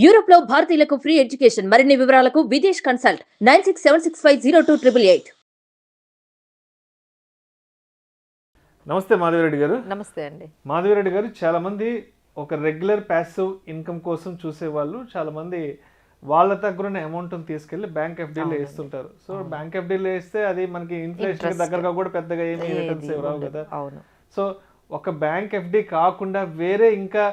Europe లో భారతీయులకు free education. మరిన్ని వివరాలకు విదేశ్ కన్సల్ట్ 9676502888. నమస్తే మాధవిరెడ్డి గారు. నమస్తే అండి. మాధవిరెడ్డి గారు, చాలా మంది ఒక రెగ్యులర్ ప్యాసివ్ ఇన్కమ్ కోసం చూసేవాళ్ళు చాలా మంది వాళ్ళ దగ్గర అమౌంట్ తీసుకెళ్లి బ్యాంక్ ఎఫ్డీలో వేస్తుంటారు. సో బ్యాంక్ ఎఫ్డీలో వేస్తే అది మనకి ఇన్ఫ్లేషన్ దగ్గరగా కూడా పెద్దగా ఏమీ రిటర్న్స్ రావు కదా. సో ఒక బ్యాంక్ ఎఫ్డీ కాకుండా వేరే ఇంకా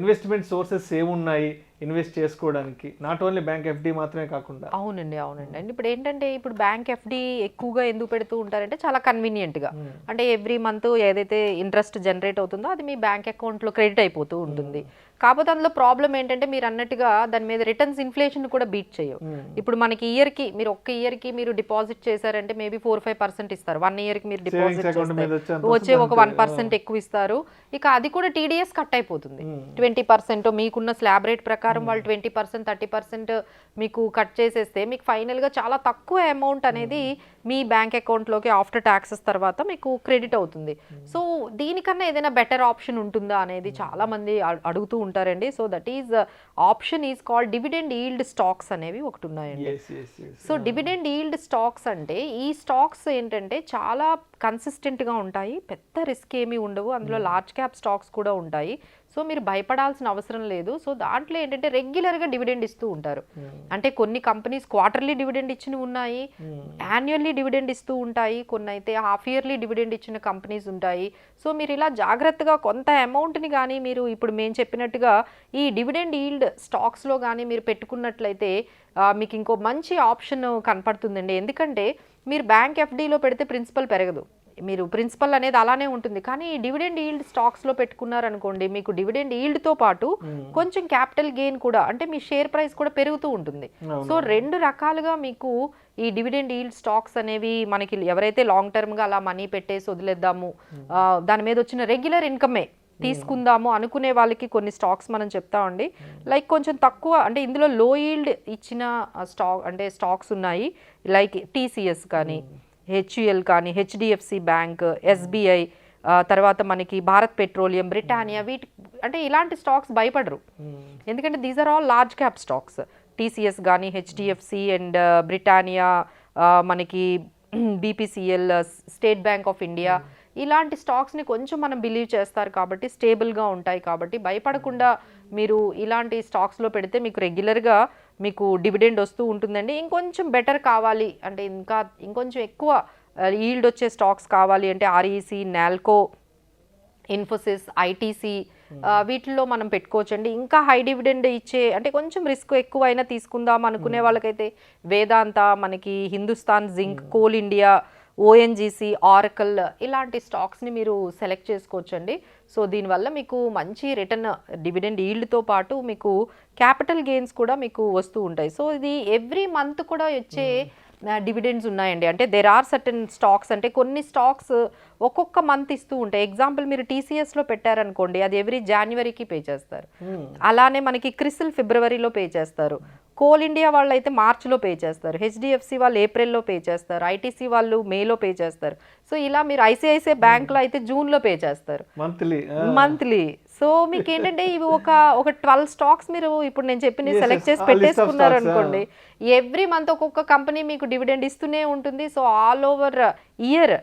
ఇన్వెస్ట్మెంట్ సోర్సెస్ ఏమున్నాయి ఇన్వెస్ట్ చేసుకోవడానికి, నాట్ ఓన్లీ బ్యాంక్ ఎఫ్డీ మాత్రమే కాకుండా? అవునండి. అండ్ ఇప్పుడు ఏంటంటే ఇప్పుడు బ్యాంక్ ఎఫ్డీ ఎక్కువగా ఎందుకు పెడుతూ ఉంటారంటే చాలా కన్వీనియంట్గా, అంటే ఎవ్రీ మంత్ ఏదైతే ఇంట్రెస్ట్ జనరేట్ అవుతుందో అది మీ బ్యాంక్ అకౌంట్లో క్రెడిట్ అయిపోతూ ఉంటుంది. కాకపోతే అందులో ప్రాబ్లం ఏంటంటే మీరు అన్నట్టుగా దాని మీద రిటర్న్స్ ఇన్ఫ్లేషన్ కూడా బీట్ చేయవు. ఇప్పుడు మనకి ఇయర్కి మీరు ఒక్క ఇయర్కి మీరు డిపాజిట్ చేశారంటే మేబీ 4-5% ఇస్తారు. 1 ఇయర్కి మీరు డిపాజిట్ చేస్తే వచ్చే ఒక 1% ఎక్కువ ఇస్తారు. ఇక అది కూడా టీడీఎస్ కట్ అయిపోతుంది. 20% మీకున్న స్లాబ్ రేట్ ప్రకారం వాళ్ళు 20%, 30% మీకు కట్ చేసేస్తే మీకు ఫైనల్గా చాలా తక్కువ అమౌంట్ అనేది మీ బ్యాంక్ అకౌంట్లోకి ఆఫ్టర్ ట్యాక్సెస్ తర్వాత మీకు క్రెడిట్ అవుతుంది. సో దీనికన్నా ఏదైనా బెటర్ ఆప్షన్ ఉంటుందా అనేది చాలా మంది అడుగుతూ ఉంటారండి. So that is option is called dividend yield stocks అనేవి ఒకటి ఉన్నాయండి. సో డివిడెండ్ ఈల్డ్ స్టాక్స్ అంటే ఈ స్టాక్స్ ఏంటంటే చాలా కన్సిస్టెంట్గా ఉంటాయి, పెద్ద రిస్క్ ఏమీ ఉండవు, అందులో లార్జ్ క్యాప్ స్టాక్స్ కూడా ఉంటాయి. సో మీరు భయపడాల్సిన అవసరం లేదు. సో దాంట్లో ఏంటంటే రెగ్యులర్గా డివిడెండ్ ఇస్తూ ఉంటారు. అంటే కొన్ని కంపెనీస్ క్వార్టర్లీ డివిడెండ్ ఇచ్చినవి ఉన్నాయి, యాన్యువల్లీ డివిడెండ్ ఇస్తూ ఉంటాయి, కొన్ని అయితే హాఫ్ ఇయర్లీ డివిడెండ్ ఇచ్చిన కంపెనీస్ ఉంటాయి. సో మీరు ఇలా జాగ్రత్తగా కొంత అమౌంట్ని కానీ మీరు ఇప్పుడు మేము చెప్పినట్టుగా ఈ డివిడెండ్ ఈల్డ్ స్టాక్స్లో కానీ మీరు పెట్టుకున్నట్లయితే మీకు ఇంకో మంచి ఆప్షన్ కనపడుతుందండి. ఎందుకంటే మీరు బ్యాంక్ ఎఫ్డీలో పెడితే ప్రిన్సిపల్ పెరగదు, మీరు ప్రిన్సిపల్ అనేది అలానే ఉంటుంది. కానీ డివిడెండ్ ఈల్డ్ స్టాక్స్లో పెట్టుకున్నారనుకోండి, మీకు డివిడెండ్ ఈల్డ్తో పాటు కొంచెం క్యాపిటల్ గెయిన్ కూడా, అంటే మీ షేర్ ప్రైస్ కూడా పెరుగుతూ ఉంటుంది. సో 2 రకాలుగా మీకు ఈ డివిడెండ్ ఈల్డ్ స్టాక్స్ అనేవి మనకి ఎవరైతే లాంగ్ టర్మ్గా అలా మనీ పెట్టేసి వదిలేద్దాము, దాని మీద వచ్చిన రెగ్యులర్ ఇన్కమే తీసుకుందాము అనుకునే వాళ్ళకి కొన్ని స్టాక్స్ మనం చెప్తామండి. లైక్ కొంచెం తక్కువ అంటే ఇందులో లో ఈల్డ్ ఇచ్చిన స్టాక్స్ ఉన్నాయి. లైక్ టీసీఎస్ కానీ, హెచ్యుఎల్ కానీ, హెచ్డిఎఫ్సి బ్యాంక్, ఎస్బీఐ, తర్వాత మనకి భారత్ పెట్రోలియం, బ్రిటానియా, అంటే ఇలాంటి స్టాక్స్ భయపడరు. ఎందుకంటే these are all large cap stocks. TCS కానీ, హెచ్డిఎఫ్సి అండ్ బ్రిటానియా, మనకి BPCL, state bank of India, ఇలాంటి స్టాక్స్ని కొంచెం మనం బిలీవ్ చేస్తారు కాబట్టి స్టేబుల్గా ఉంటాయి కాబట్టి భయపడకుండా మీరు ఇలాంటి స్టాక్స్లో పెడితే మీకు రెగ్యులర్గా మీకు డివిడెండ్ వస్తూ ఉంటుందండి. ఇంకొంచెం బెటర్ కావాలి అంటే ఇంకొంచెం ఎక్కువ ఈల్డ్ వచ్చే స్టాక్స్ కావాలి అంటే ఆర్ఈసీ, నాల్కో, ఇన్ఫోసిస్, ఐటీసీ వీటిల్లో మనం పెట్టుకోవచ్చండి. ఇంకా హై డివిడెండ్ ఇచ్చే అంటే కొంచెం రిస్క్ ఎక్కువ అయినా తీసుకుందాం అనుకునే వాళ్ళకైతే వేదాంత, మనకి Hindustan zinc, coal India, ONGC, oracle ఇలాంటి స్టాక్స్ని మీరు సెలెక్ట్ చేసుకోవచ్చండి. సో దీనివల్ల మీకు మంచి రిటర్న్, డివిడెండ్ ఈల్డ్తో పాటు మీకు క్యాపిటల్ గెయిన్స్ కూడా మీకు వస్తూ ఉంటాయి. సో ఇది ఎవ్రీ మంత్ కూడా వచ్చే డివిడెండ్స్ ఉన్నాయండి. అంటే దెర్ ఆర్ సర్టన్ స్టాక్స్, అంటే కొన్ని స్టాక్స్ ఒక్కొక్క మంత్ ఇస్తూ ఉంటాయి. ఎగ్జాంపుల్ మీరు టీసీఎస్లో పెట్టారనుకోండి, అది ఎవ్రీ జనవరికి పే చేస్తారు. అలానే మనకి క్రిసిల్ ఫిబ్రవరిలో పే చేస్తారు, కోల్ ఇండియా వాళ్ళు అయితే మార్చిలో పే చేస్తారు, హెచ్డిఎఫ్సి వాళ్ళు ఏప్రిల్లో పే చేస్తారు, ఐటీసీ వాళ్ళు మేలో పే చేస్తారు. సో ఇలా మీరు ఐసిఐసిఐ బ్యాంక్లో అయితే జూన్లో పే చేస్తారు మంత్లీ. సో మీకు ఏంటంటే ఇవి ఒక 12 స్టాక్స్ మీరు ఇప్పుడు నేను చెప్పి సెలెక్ట్ చేసి పెట్టేసుకున్నారు అనుకోండి, ఎవ్రీ మంత్ ఒక్కొక్క కంపెనీ మీకు డివిడెండ్ ఇస్తూనే ఉంటుంది. సో ఆల్ ఓవర్ ఇయర్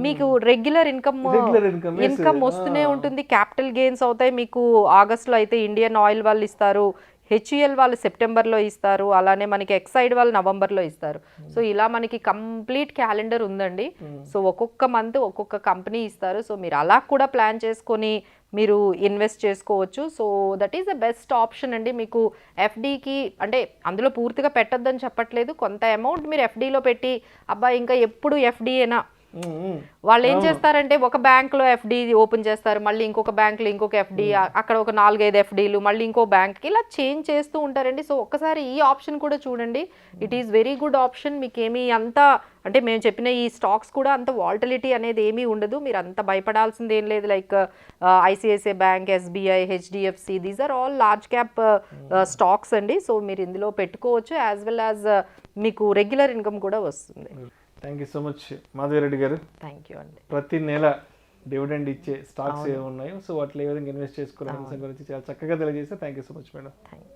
మీకు రెగ్యులర్ ఇన్కమ్ వస్తూనే ఉంటుంది, క్యాపిటల్ గెయిన్స్ అవుతాయి. మీకు ఆగస్ట్లో అయితే ఇండియన్ ఆయిల్ వాళ్ళు ఇస్తారు, హెచ్యుఎల్ వాళ్ళు సెప్టెంబర్లో ఇస్తారు, అలానే మనకి ఎక్సైడ్ వాళ్ళు నవంబర్లో ఇస్తారు. సో ఇలా మనకి కంప్లీట్ క్యాలెండర్ ఉందండి. సో ఒక్కొక్క మంత్ ఒక్కొక్క కంపెనీ ఇస్తారు. సో మీరు అలా కూడా ప్లాన్ చేసుకొని మీరు ఇన్వెస్ట్ చేసుకోవచ్చు. So that is the best option అండి. మీకు ఎఫ్డీకి అంటే అందులో పూర్తిగా పెట్టొద్దని చెప్పట్లేదు, కొంత అమౌంట్ మీరు ఎఫ్డీలో పెట్టి అబ్బా ఇంకా ఎప్పుడు ఎఫ్డీ అయినా వాళ్ళు ఏం చేస్తారంటే ఒక బ్యాంక్లో ఎఫ్డీ ఓపెన్ చేస్తారు, మళ్ళీ ఇంకొక బ్యాంక్లో ఇంకొక ఎఫ్డీ, అక్కడ ఒక 4-5 ఎఫ్డీలు, మళ్ళీ ఇంకో బ్యాంక్కి ఇలా చేంజ్ చేస్తూ ఉంటారండి. సో ఒక్కసారి ఈ ఆప్షన్ కూడా చూడండి, it is very good option. మీకు ఏమీ అంత అంటే మేము చెప్పిన ఈ స్టాక్స్ కూడా అంత వాల్టిలిటీ అనేది ఏమీ ఉండదు, మీరు అంత భయపడాల్సింది ఏం లేదు. Like ICICI bank, SBI, HDFC, these are all large cap stocks అండి. సో మీరు ఇందులో పెట్టుకోవచ్చు, యాజ్ వెల్ యాజ్ మీకు రెగ్యులర్ ఇన్కమ్ కూడా వస్తుంది. Thank you so much Madhavi Reddy గారు. థ్యాంక్ యూ అండి. ప్రతి నెల డివిడెండ్ ఇచ్చే స్టాక్స్ ఏమున్నాయో, సో వాటిలో ఏ విధంగా ఇన్వెస్ట్ చేసుకోవాలనే గురించి చాలా చక్కగా తెలియజేస్తే thank you so much madam. Thank you.